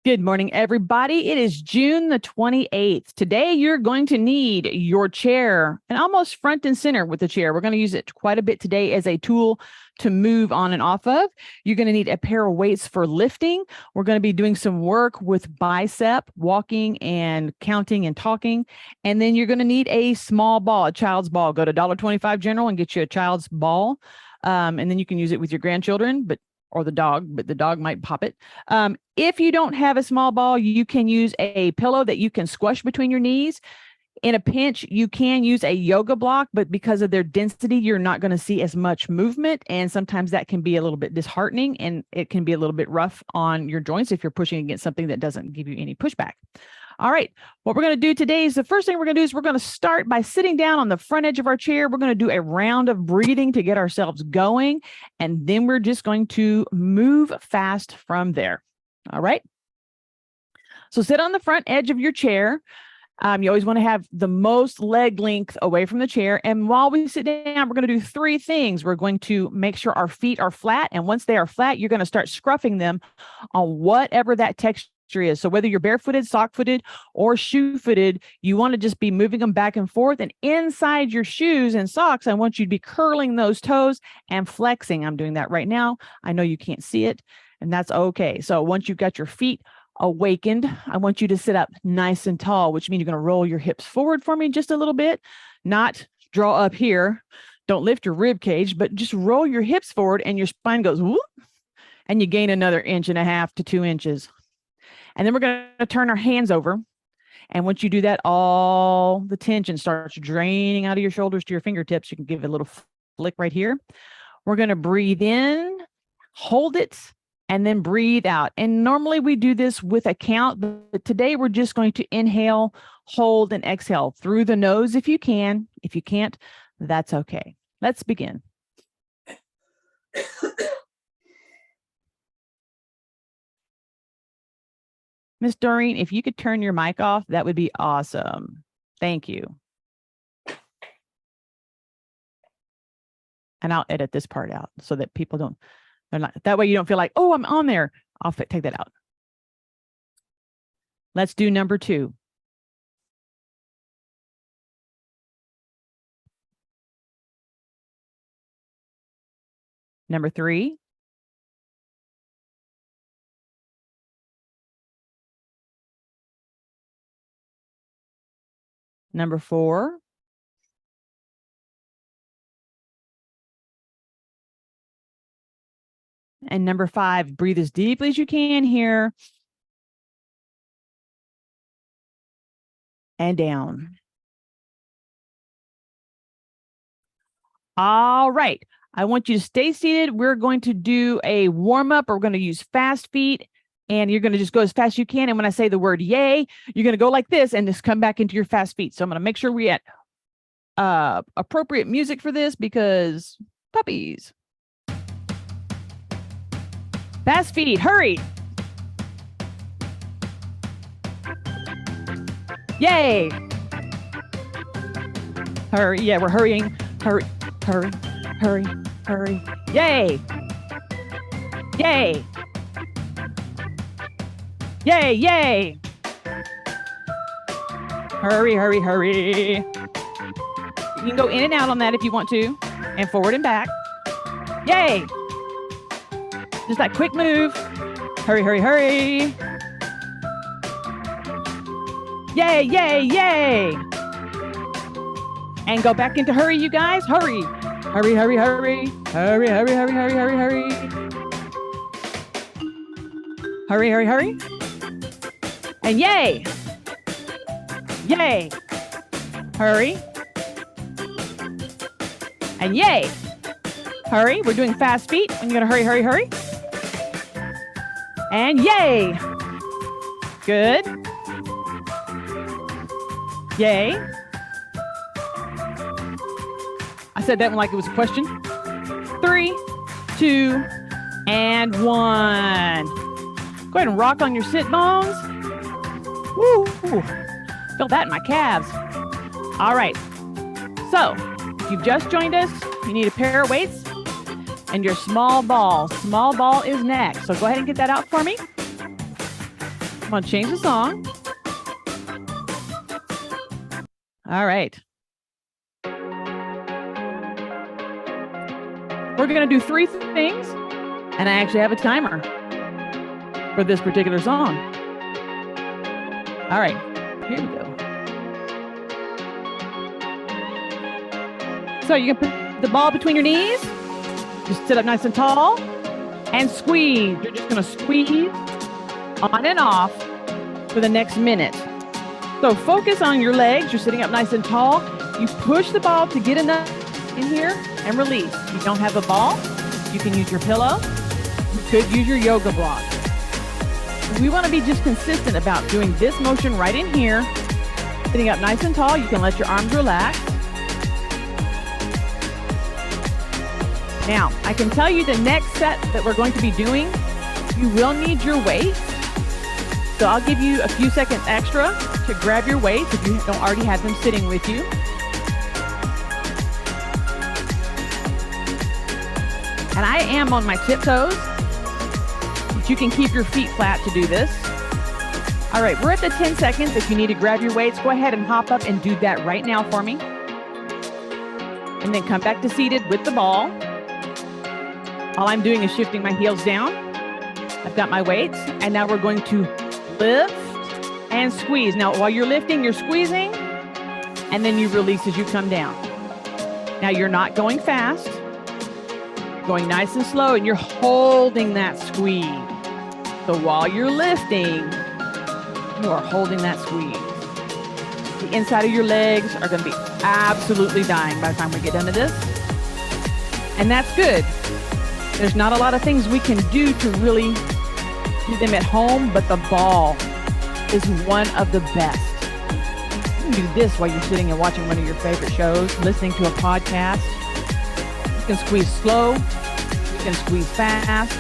Good morning, everybody. It is June the 28th. Today, you're going to need your chair and almost front and center with the chair. We're going to use it quite a bit today as a tool to move on and off of. You're going to need a pair of weights for lifting. We're going to be doing some work with bicep, walking and counting and talking. And then you're going to need a small ball, a child's ball. Go to $1.25 General and get you a child's ball. And then you can use it with your grandchildren, or the dog, but the dog might pop it. If you don't have a small ball, you can use a pillow that you can squash between your knees. In a pinch, you can use a yoga block, but because of their density, you're not going to see as much movement. And sometimes that can be a little bit disheartening, and it can be a little bit rough on your joints if you're pushing against something that doesn't give you any pushback. All right, what we're going to do today is the first thing we're going to do is we're going to start by sitting down on the front edge of our chair. We're going to do a round of breathing to get ourselves going, and then we're just going to move fast from there. All right. So sit on the front edge of your chair. You always want to have the most leg length away from the chair. And while we sit down, we're going to do three things. We're going to make sure our feet are flat. And once they are flat, you're going to start scruffing them on whatever that texture is. So whether you're barefooted, sock-footed, or shoe-footed, you want to just be moving them back and forth. And inside your shoes and socks, I want you to be curling those toes and flexing. I'm doing that right now. I know you can't see it, and that's okay. So once you've got your feet awakened, I want you to sit up nice and tall, which means you're going to roll your hips forward for me just a little bit, not draw up here. Don't lift your rib cage, but just roll your hips forward and your spine goes whoop, and you gain another 1.5 to 2 inches. And then we're going to turn our hands over. And once you do that, all the tension starts draining out of your shoulders to your fingertips. You can give it a little flick right here. We're going to breathe in, hold it, and then breathe out. And normally we do this with a count, but today we're just going to inhale, hold, and exhale through the nose if you can. If you can't, that's okay. Let's begin. Miss Doreen, if you could turn your mic off, that would be awesome. Thank you. And I'll edit this part out so that people that way you don't feel like, oh, I'm on there. I'll take that out. Let's do number 2. Number 3. Number 4. And number 5, breathe as deeply as you can here. And down. All right. I want you to stay seated. We're going to do a warm-up. We're going to use fast feet. And you're going to just go as fast as you can. And when I say the word yay, you're going to go like this and just come back into your fast feet. So I'm going to make sure we get appropriate music for this because puppies. Fast feet, hurry. Yay. Hurry. Yeah, we're hurrying. Hurry, hurry, hurry, hurry. Yay. Yay. Yay, yay. Hurry, hurry, hurry. You can go in and out on that if you want to, and forward and back. Yay. Just that quick move. Hurry, hurry, hurry. Yay, yay, yay. And go back into hurry, you guys. Hurry. Hurry, hurry, hurry. Hurry, hurry, hurry, hurry, hurry, hurry. Hurry, hurry, hurry. And yay. Yay. Hurry. And yay. Hurry. We're doing fast feet. And you're going to hurry, hurry, hurry. And yay. Good. Yay. I said that one like it was a question. 3, 2, and 1. Go ahead and rock on your sit bones. Woo! Feel that in my calves. All right. So, if you've just joined us, you need a pair of weights and your small ball. Small ball is next. So go ahead and get that out for me. I'm going to change the song. All right. We're going to do 3 things, and I actually have a timer for this particular song. All right, here we go. So you can put the ball between your knees, just sit up nice and tall, and squeeze. You're just going to squeeze on and off for the next minute. So focus on your legs. You're sitting up nice and tall. You push the ball to get enough in here and release. If you don't have a ball, you can use your pillow. You could use your yoga block. We want to be just consistent about doing this motion right in here. Sitting up nice and tall. You can let your arms relax. Now, I can tell you the next set that we're going to be doing, you will need your weights. So I'll give you a few seconds extra to grab your weights if you don't already have them sitting with you. And I am on my tiptoes, but you can keep your feet flat to do this. All right, we're at the 10 seconds. If you need to grab your weights, go ahead and hop up and do that right now for me. And then come back to seated with the ball. All I'm doing is shifting my heels down. I've got my weights, and now we're going to lift and squeeze. Now, while you're lifting, you're squeezing, and then you release as you come down. Now, you're not going fast, going nice and slow, and you're holding that squeeze. So while you're lifting, you are holding that squeeze. The inside of your legs are going to be absolutely dying by the time we get done to this. And that's good. There's not a lot of things we can do to really do them at home, but the ball is one of the best. You can do this while you're sitting and watching one of your favorite shows, listening to a podcast. You can squeeze slow. You can squeeze fast.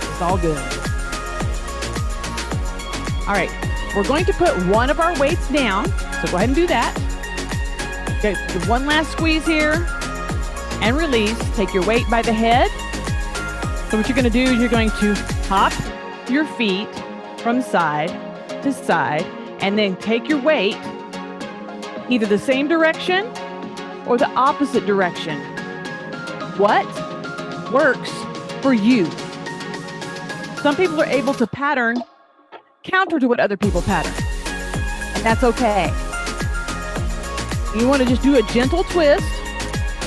It's all good. All right. We're going to put one of our weights down. So go ahead and do that. Okay. Do one last squeeze here and release. Take your weight by the head. So what you're going to do is you're going to hop your feet from side to side and then take your weight either the same direction or the opposite direction. What works for you? Some people are able to pattern counter to what other people pattern, and that's okay. You want to just do a gentle twist,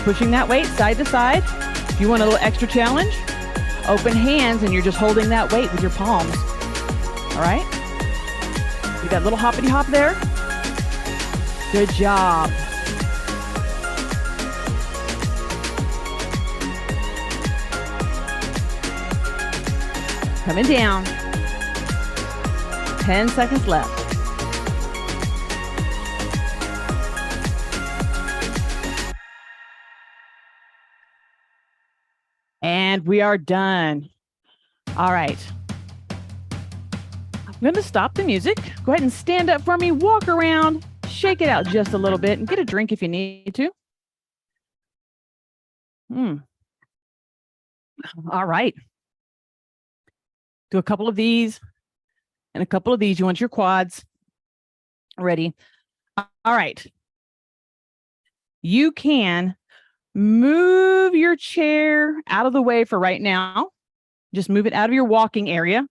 pushing that weight side to side. If you want a little extra challenge, open hands and you're just holding that weight with your palms. All right? You got a little hoppity hop there? Good job. Coming down. 10 seconds left. And we are done. All right. I'm going to stop the music. Go ahead and stand up for me, walk around, shake it out just a little bit, and get a drink if you need to. All right. Do a couple of these and a couple of these. You want your quads ready. All right. You can move your chair out of the way for right now. Just move it out of your walking area.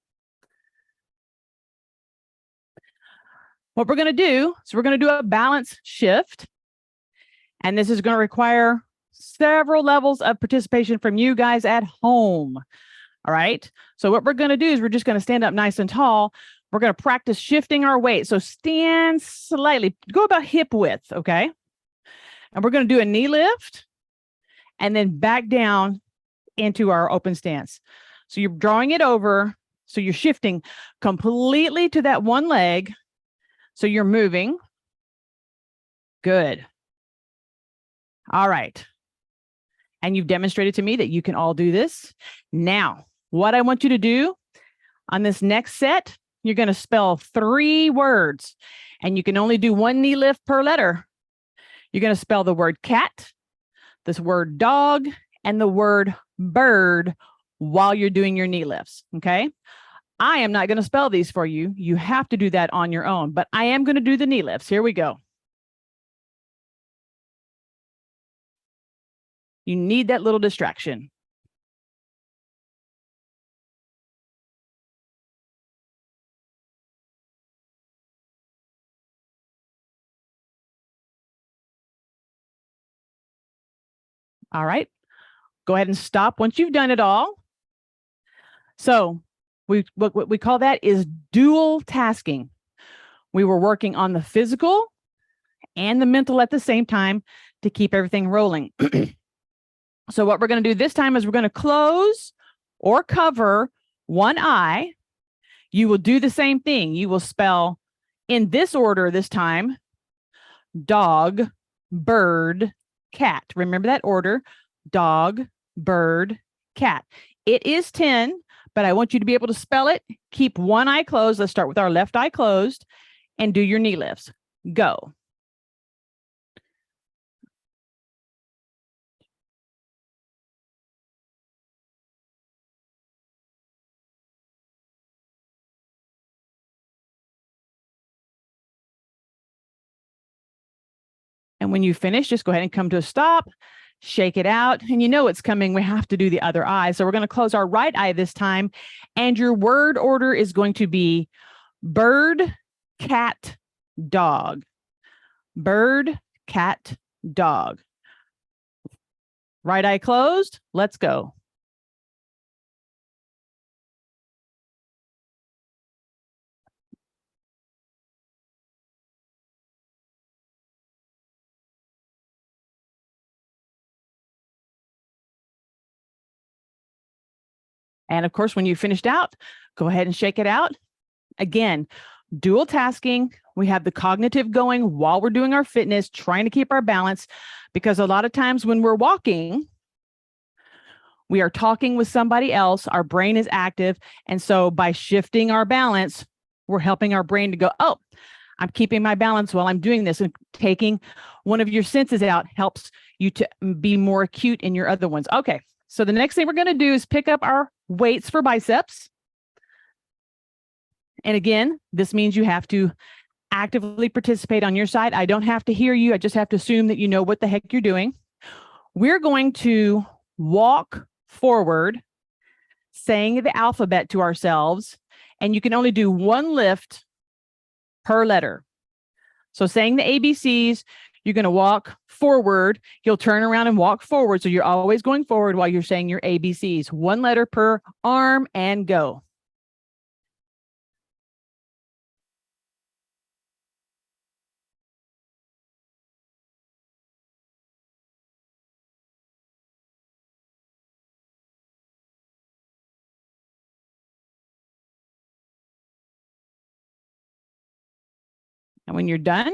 What we're going to do is we're going to do a balance shift. And this is going to require several levels of participation from you guys at home. All right. So what we're going to do is we're just going to stand up nice and tall. We're going to practice shifting our weight. So stand slightly, go about hip width. Okay. And we're going to do a knee lift and then back down into our open stance. So you're drawing it over. So you're shifting completely to that one leg. So you're moving. Good. All right. And you've demonstrated to me that you can all do this. Now, what I want you to do on this next set, you're going to spell 3 words, and you can only do 1 knee lift per letter. You're going to spell the word cat, this word dog, and the word bird while you're doing your knee lifts. Okay. I am not going to spell these for you. You have to do that on your own, but I am going to do the knee lifts. Here we go. You need that little distraction. All right. Go ahead and stop once you've done it all. So what we call that is dual tasking. We were working on the physical and the mental at the same time to keep everything rolling. So what we're going to do this time is we're going to close or cover one eye. You will do the same thing. You will spell in this order this time: dog, bird, cat. Remember that order: dog, bird, cat. It is 10, but I want you to be able to spell it. Keep one eye closed. Let's start with our left eye closed and do your knee lifts. Go. And when you finish, just go ahead and come to a stop, shake it out, and you know it's coming. We have to do the other eye. So we're going to close our right eye this time, and your word order is going to be bird, cat, dog. Bird, cat, dog. Right eye closed. Let's go. And of course, when you finished out, go ahead and shake it out. Again, dual tasking. We have the cognitive going while we're doing our fitness, trying to keep our balance, because a lot of times when we're walking, we are talking with somebody else, our brain is active. And so by shifting our balance, we're helping our brain to go, oh, I'm keeping my balance while I'm doing this. And taking one of your senses out helps you to be more acute in your other ones. Okay, so the next thing we're going to do is pick up our weights for biceps. And again, this means you have to actively participate on your side. I don't have to hear you. I just have to assume that you know what the heck you're doing. We're going to walk forward, saying the alphabet to ourselves, and you can only do one lift per letter. So saying the ABCs, you're going to walk forward. You'll turn around and walk forward. So you're always going forward while you're saying your ABCs. One letter per arm and go. And when you're done,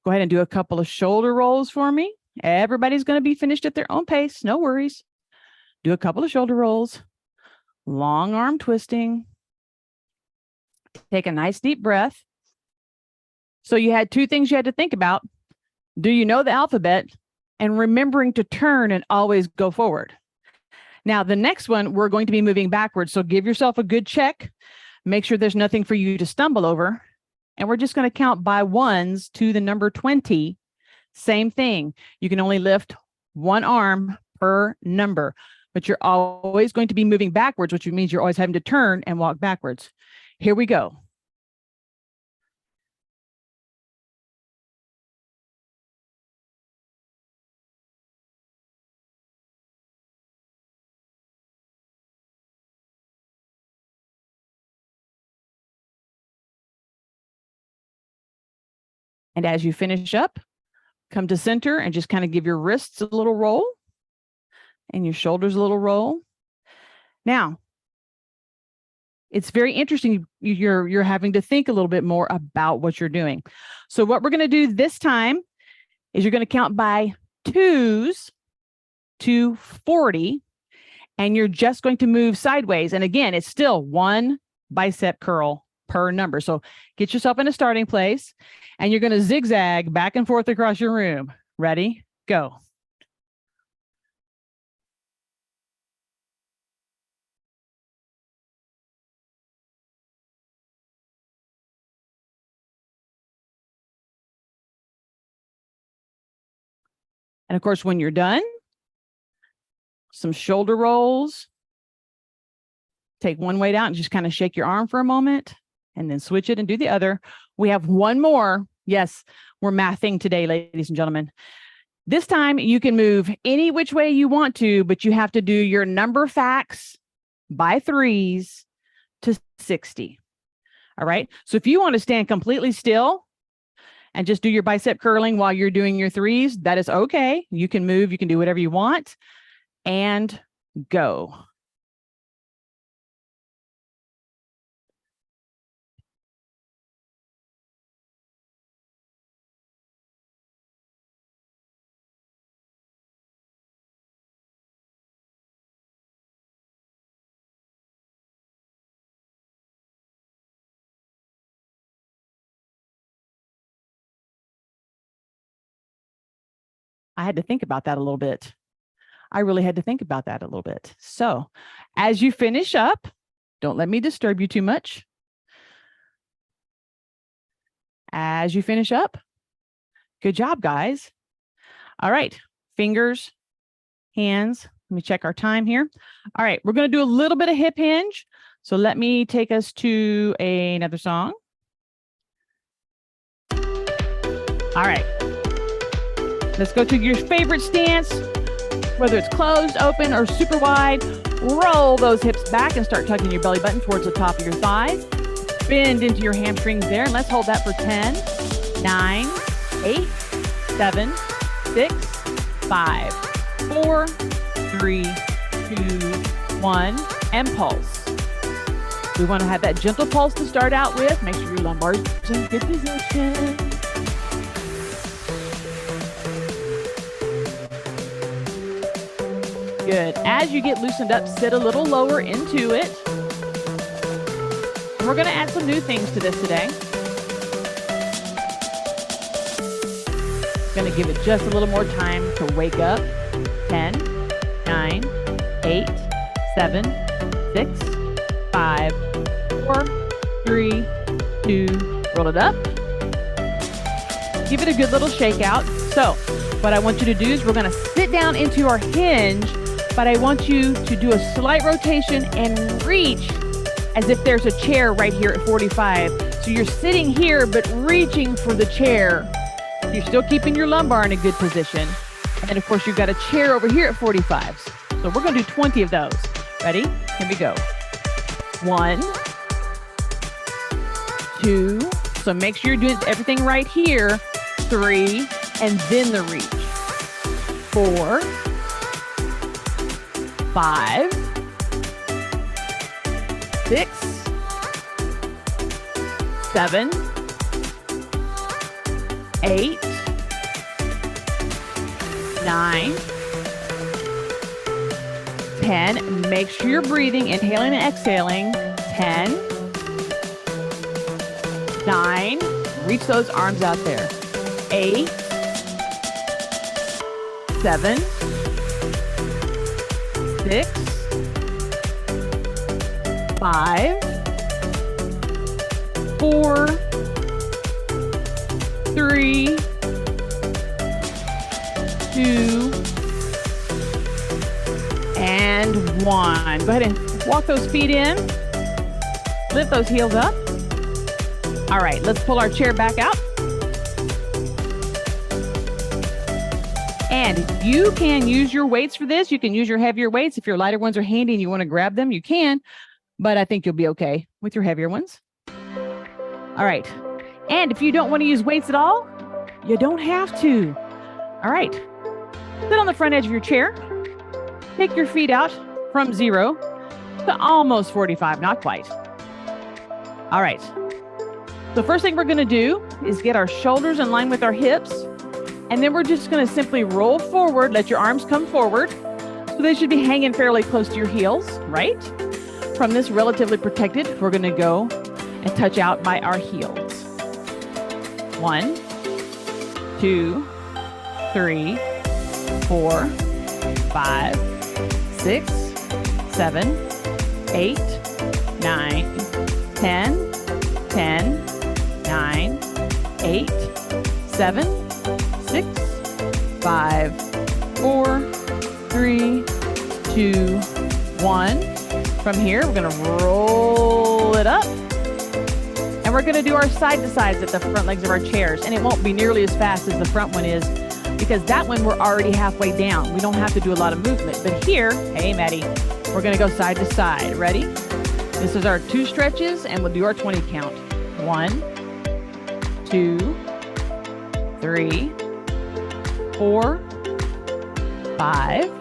go ahead and do a couple of shoulder rolls for me. Everybody's going to be finished at their own pace. No worries. Do a couple of shoulder rolls. Long arm twisting. Take a nice deep breath. So you had two things you had to think about. Do you know the alphabet? And remembering to turn and always go forward. Now, the next one, we're going to be moving backwards. So give yourself a good check. Make sure there's nothing for you to stumble over. And we're just going to count by ones to the number 20. Same thing. You can only lift one arm per number, but you're always going to be moving backwards, which means you're always having to turn and walk backwards. Here we go. And as you finish up, come to center and just kind of give your wrists a little roll and your shoulders a little roll. Now, it's very interesting. You're having to think a little bit more about what you're doing. So what we're going to do this time is you're going to count by twos to 40, and you're just going to move sideways. And again, it's still one bicep curl per number. So get yourself in a starting place, and you're going to zigzag back and forth across your room. Ready? Go. And of course, when you're done, some shoulder rolls. Take one weight out and just kind of shake your arm for a moment and then switch it and do the other. We have one more. Yes, we're mathing today, ladies and gentlemen. This time you can move any which way you want to, but you have to do your number facts by threes to 60. All right. So if you want to stand completely still and just do your bicep curling while you're doing your threes, that is okay. You can move, you can do whatever you want, and go. I had to think about that a little bit. I really had to think about that a little bit. So as you finish up, don't let me disturb you too much. As you finish up, good job, guys. All right, fingers, hands. Let me check our time here. All right, we're going to do a little bit of hip hinge. So let me take us to another song. All right. Let's go to your favorite stance, whether it's closed, open, or super wide. Roll those hips back and start tucking your belly button towards the top of your thighs. Bend into your hamstrings there, and let's hold that for 10, 9, 8, 7, 6, 5, 4, 3, 2, 1, and pulse. We want to have that gentle pulse to start out with. Make sure your lumbar is in good position. Good. As you get loosened up, sit a little lower into it. And we're going to add some new things to this today. Going to give it just a little more time to wake up. 10, 9, 8, 7, 6, 5, 4, 3, 2, roll it up. Give it a good little shake out. So what I want you to do is we're going to sit down into our hinge, but I want you to do a slight rotation and reach as if there's a chair right here at 45. So you're sitting here, but reaching for the chair. You're still keeping your lumbar in a good position. And then of course you've got a chair over here at 45s. So we're going to do 20 of those. Ready? Here we go. 1, 2. So make sure you're doing everything right here. 3, and then the reach. 4, 5, 6, 7, 8, 9, 10. Make sure you're breathing, inhaling and exhaling. 10, 9. Reach those arms out there. 8, 7, 6, 5, 4, 3, 2, and 1. Go ahead and walk those feet in. Lift those heels up. All right, let's pull our chair back out. And you can use your weights for this. You can use your heavier weights. If your lighter ones are handy and you want to grab them, you can. But I think you'll be okay with your heavier ones. All right. And if you don't want to use weights at all, you don't have to. All right. Sit on the front edge of your chair. Take your feet out from 0 to almost 45, not quite. All right. The first thing we're going to do is get our shoulders in line with our hips. And then we're just going to simply roll forward. Let your arms come forward. So they should be hanging fairly close to your heels, right? From this relatively protected, we're going to go and touch out by our heels. 1, 2, 3, 4, 5, 6, 7, 8, 9, 10, 10, 9, 8, 7, 6, 5, 4, 3, 2, 1. From here, we're going to roll it up. And we're going to do our side to sides at the front legs of our chairs. And it won't be nearly as fast as the front one is, because that one we're already halfway down. We don't have to do a lot of movement. But here, hey, Maddie, we're going to go side to side. Ready? This is our 2 stretches, and we'll do our 20 count. 1, 2, 3, 4, 5,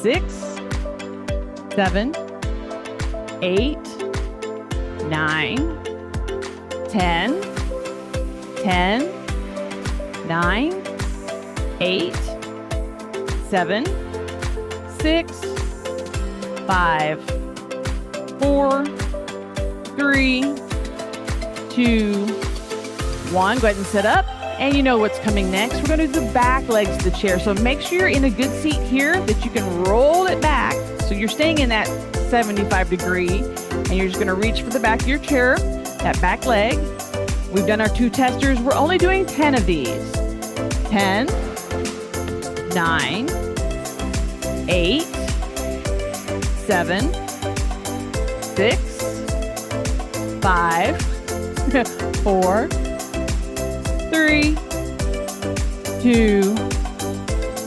6, 7, 8, 9, 10, 10, 9, 8, 7, 6, 5, 4, 3, 2, 1. Go ahead and sit up. And you know what's coming next. We're going to do the back legs of the chair. So make sure you're in a good seat here, that you can roll it back. So you're staying in that 75 degree, and you're just going to reach for the back of your chair, that back leg. We've done our 2 testers. We're only doing 10 of these. 10, 9, 8, 7, 6, 5, 4, 3, 2,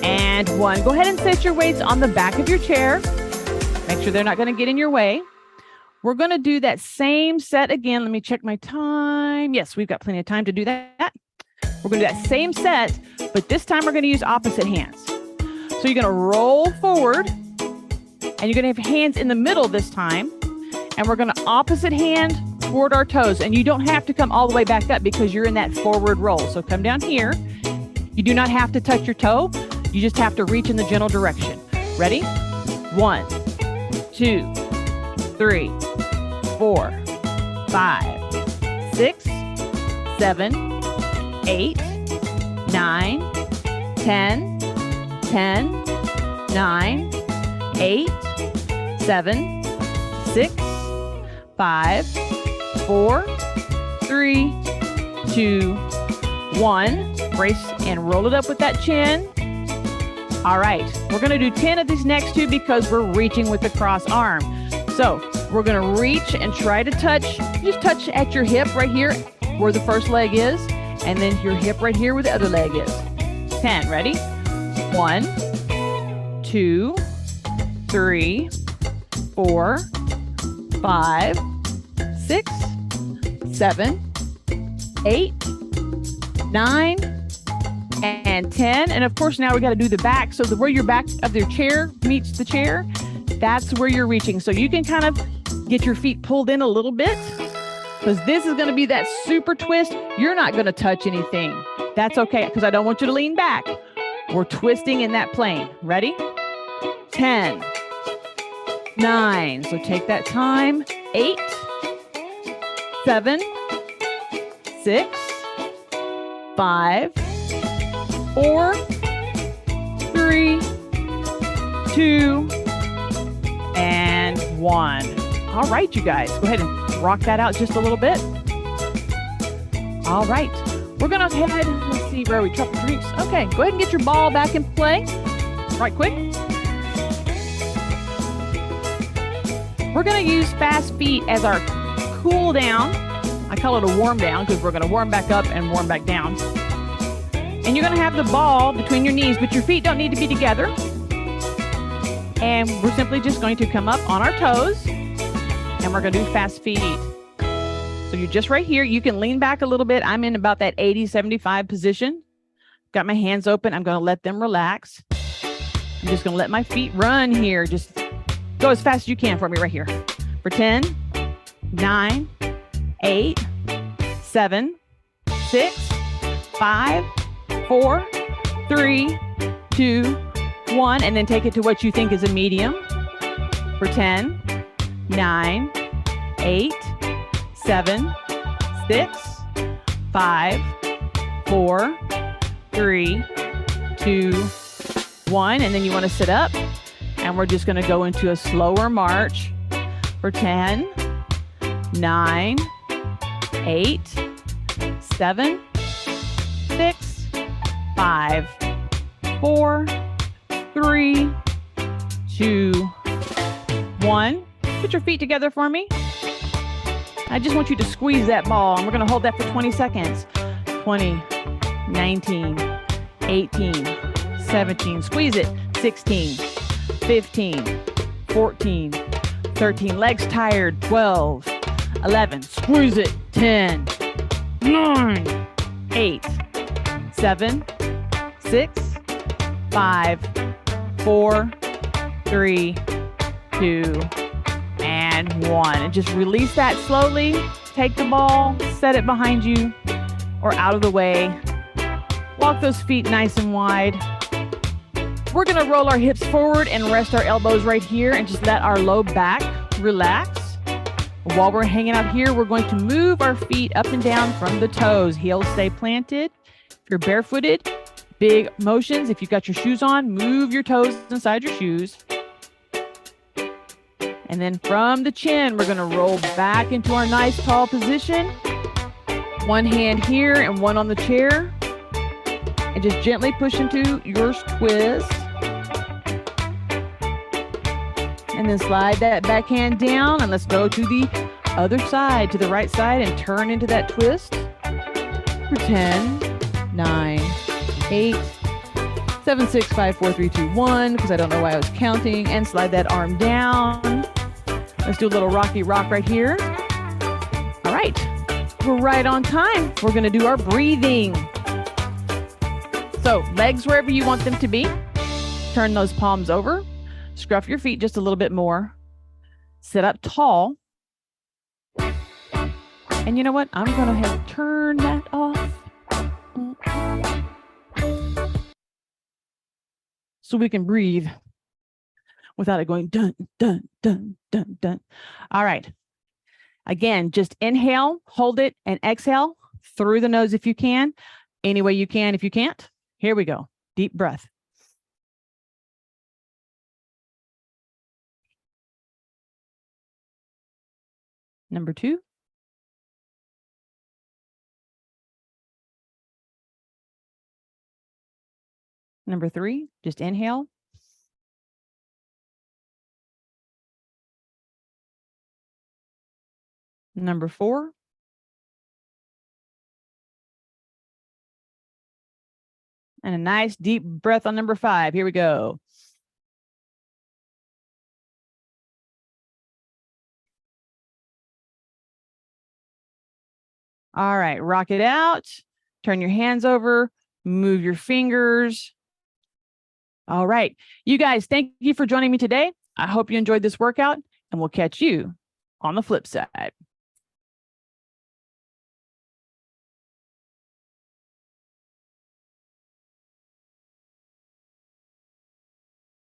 and 1. Go ahead and set your weights on the back of your chair. Make sure they're not going to get in your way. We're going to do that same set again. Let me check my time. Yes, we've got plenty of time to do that. We're going to do that same set, but this time we're going to use opposite hands. So you're going to roll forward, and you're going to have hands in the middle this time, and we're going to opposite hand toward our toes. And you don't have to come all the way back up because you're in that forward roll. So come down here. You do not have to touch your toe. You just have to reach in the general direction. Ready? 1, 2, 3, 4, 5, 6, 7, 8, 9, 10, 10, 9, 8, 7, 6, 5, 4, 3, 2, 1. Brace and roll it up with that chin. All right, we're going to do 10 of these next 2 because we're reaching with the cross arm. So we're going to reach and try to touch. Just touch at your hip right here where the first leg is, and then your hip right here where the other leg is. 10, ready? 1, 2, 3, 4, 5, 6, 7, 8, 9, and 10. And of course, now we got to do the back. So where your back of your chair meets the chair, that's where you're reaching. So you can kind of get your feet pulled in a little bit, because this is going to be that super twist. You're not going to touch anything. That's okay, because I don't want you to lean back. We're twisting in that plane. Ready? 10, 9. So take that time. 8, 7, 6, 5, 4, 3, 2, and 1. All right, you guys, go ahead and rock that out just a little bit. All right, we're going to head, let's see, where are we? Truffle drinks. Okay, go ahead and get your ball back in play right quick. We're going to use fast feet as our cool down. I call it a warm down because we're going to warm back up and warm back down. And you're going to have the ball between your knees, but your feet don't need to be together. And we're simply just going to come up on our toes, and we're going to do fast feet. So you're just right here. You can lean back a little bit. I'm in about that 80, 75 position. Got my hands open. I'm going to let them relax. I'm just going to let my feet run here. Just go as fast as you can for me right here. For 10, 9, 8, 7, 6, 5, 4, 3, 2, 1. And then take it to what you think is a medium. For 10, 9, 8, 7, 6, 5, 4, 3, 2, 1. And then you want to sit up. And we're just going to go into a slower march for 10, 9, 8, 7, 6, 5, 4, 3, 2, 1. Put your feet together for me. I just want you to squeeze that ball, and we're going to hold that for 20 seconds. 20, 19, 18, 17. Squeeze it. 16, 15, 14, 13. Legs tired. 12, 11. Squeeze it. 10, 9, 8, 7, 6, 5, 4, 3, 2, and 1. And just release that slowly. Take the ball, set it behind you or out of the way. Walk those feet nice and wide. We're going to roll our hips forward and rest our elbows right here and just let our low back relax. While we're hanging out here, we're going to move our feet up and down from the toes. Heels stay planted. If you're barefooted, big motions. If you've got your shoes on, move your toes inside your shoes. And then from the chin, we're going to roll back into our nice tall position. One hand here and one on the chair. And just gently push into your twist. And then slide that back hand down, and let's go to the other side, to the right side, and turn into that twist for 10, 9, 8, 7, 6, 5, 4, 3, 2, 1, because I don't know why I was counting, and slide that arm down. Let's do a little rocky rock right here. All right, we're right on time. We're going to do our breathing. So legs wherever you want them to be. Turn those palms over. Scruff your feet just a little bit more. Sit up tall. And you know what? I'm going to have to turn that off. So we can breathe without it going dun, dun, dun, dun, dun. All right. Again, just inhale, hold it, and exhale through the nose if you can. Any way you can. If you can't, here we go. Deep breath. Number 2. Number 3, just inhale. Number 4. And a nice deep breath on number 5. Here we go. All right, rock it out. Turn your hands over, move your fingers. All right, you guys, thank you for joining me today. I hope you enjoyed this workout, and we'll catch you on the flip side.